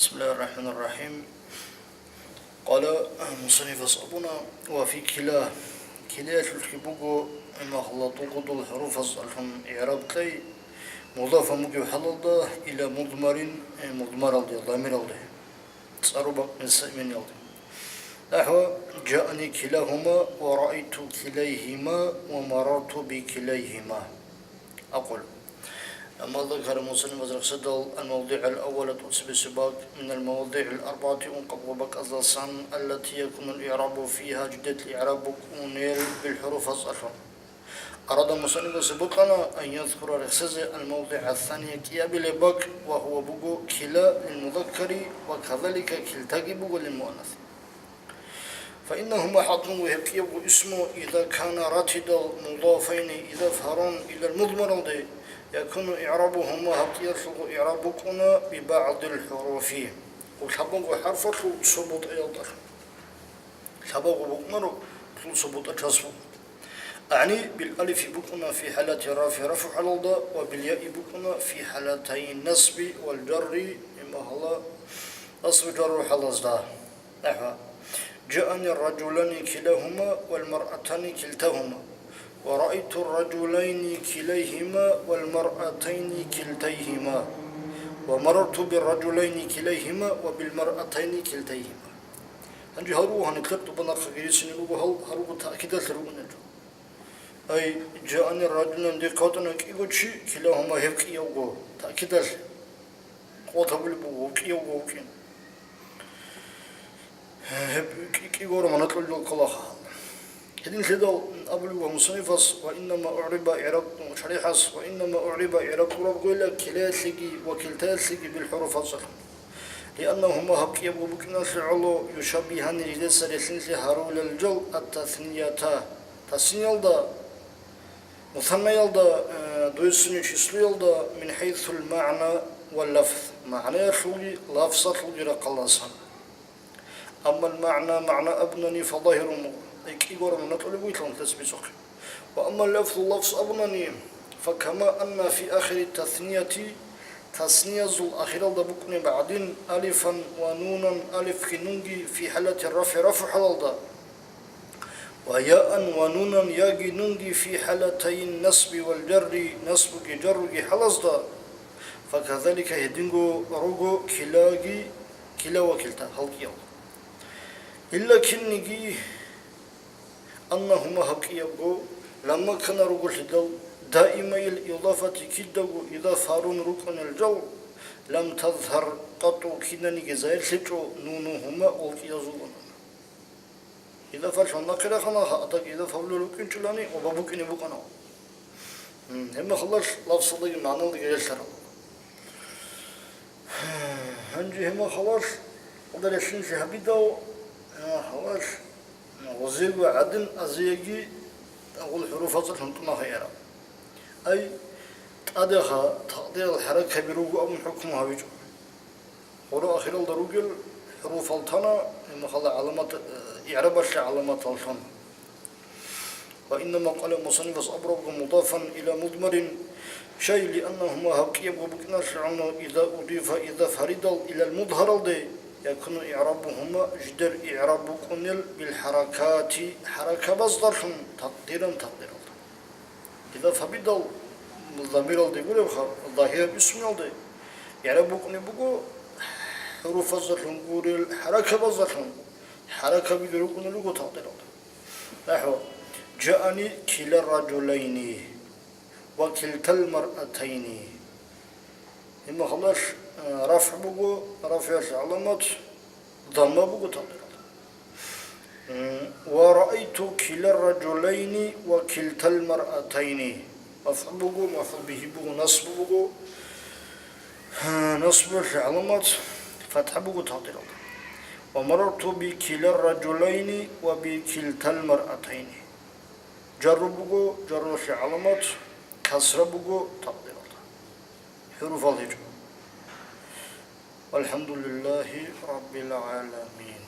بسم الله الرحمن الرحيم. قال مصنف أصحابنا وفي كلا الكبوغو إما خلطوغو دول الحروف أصلهم إعراب كي مضافة مجيو حلال إلى مضمر الدي ضمير الدي تصاروا من يلدي نحو جاءني كلاهما ورأيت كليهما ومررت بكليهما. أقول أما ذكر مسلم وزرق الموضع الأول تنسب سباق من المواضيع الأربعة أنقبضك أزلسان التي يكون الإعراب فيها جدة الإعراب كونيل بالحروف الصرفة. أراد مسلم سبقنا أن يذكر رخص الموضع الثاني كيابل بك وهو بقو كلا للمذكر وكذلك كلتاك بقو للمؤنث، فإنهما حق ويبقى اسمه إذا كان راتد مضافين إذا فهرون إلى المضمر يكون إعرابهما هكذا إعرابكنا ببعض الحروف وحبوا حرفه صبوت أيضا حبوا بكمرو صبوت أجسم أعني بالألف بكنا في حالة رفع حلال وبالياء بكنا في حالتي النصب والجر إما هلا نصب جر حلال نحو جاءني الرجلان كلاهما والمرأتان كلتاهما ورأيت الرجلين كليهما والمرأتين كلتيهما ومررت بالرجلين كليهما وبالمرأتين كلتيهما. هنجي هروها نكتبت بناخ جيسين هروه تأكيد الثروة أي جاءني الرجلان دقاتنا كيوتشي كلاهما هبكي يوغو تأكيد قوة بالبو كيوغو كين هبكي يوغو ما نطلع له كلاها. هذين كده أبلغ مصنفس وإنما أعرب إعراب شريحس وإنما أعرب إعراب ربقول كلاسجي وكلتاسجي بالحروف الصح لأنهما هبكي وبكنا فعلوا يشبهان لجلس لسنس هارول الجل التثنية تثنية دا مثنى يلدا دويسني شسلو يلدا من حيث المعنى واللفظ معنى يخلي لفظة رقلاصا أما المعنى معنى أبنني فظاهر يقول من نطلب ويطلب تسبيسك. وأما اللفظ أبنني فكما أن في آخر التثنية تثنية الأخيرة بكون بعدين ألفا ونونا ألف كنونجي في حالة الرفع رفع حلال وياء ونونا ياجي نونجي في حالتي النصب والجر نصب جر حلال فكذلك يدنجو رجو كلا وكلتا هلكيو إلا كنجي أنهما هكيبو لما كان رجل الجو دائما الإضافة كده إذا صارون ركن الجو لم تظهر قط كنني جزائر سجو نونهما ألقيزون إذا فرش النقرة خناها أتاك إذا فولو لكن شلاني وبابوكني بوكنا هم خلاص لفظ صدق معنى اللي يسرع هنجي هم خلاص قدر يسين في هبيدو خلاص وزيغ عدن أزيغي أقول حروف أصلهم ما خيرا أي تقدير الحركة بروغ أو حكمها بيجو ورا أخير الدروجل حروف التنا إما خلا علامات إعراب علامات الفن. وإنما قال المصنف أبرق مضافا إلى مضمر شيء لأنهما هكيب وبكنا شعنا إذا أضيف إذا فرد إلى المظهر يكون إعرابهما جدر إعراب كونل بالحركات حركة بصدرهم تقديرا إذا فبدل الضمير يقول الظاهر اسم يلدي إعراب كونل بقو حروف بصدرهم قول الحركة بصدرهم حركة بدر كونل بقو تقديرا نحو جاءني كلا الرجلين وكلتا المرأتين إما خلاص رفع بقو رفع علامات ضم بقو تقدير ورأيت كلا الرجلين وكلتا المرأتين مفعول بقو مفعول به بقو نصب بقو نصب علامات فتح بقو تقدير ومررت بكلا الرجلين وبكلتا المرأتين جر بقو جر علامات كسر بقو تقدير حروف الهجاء. والحمد لله رب العالمين.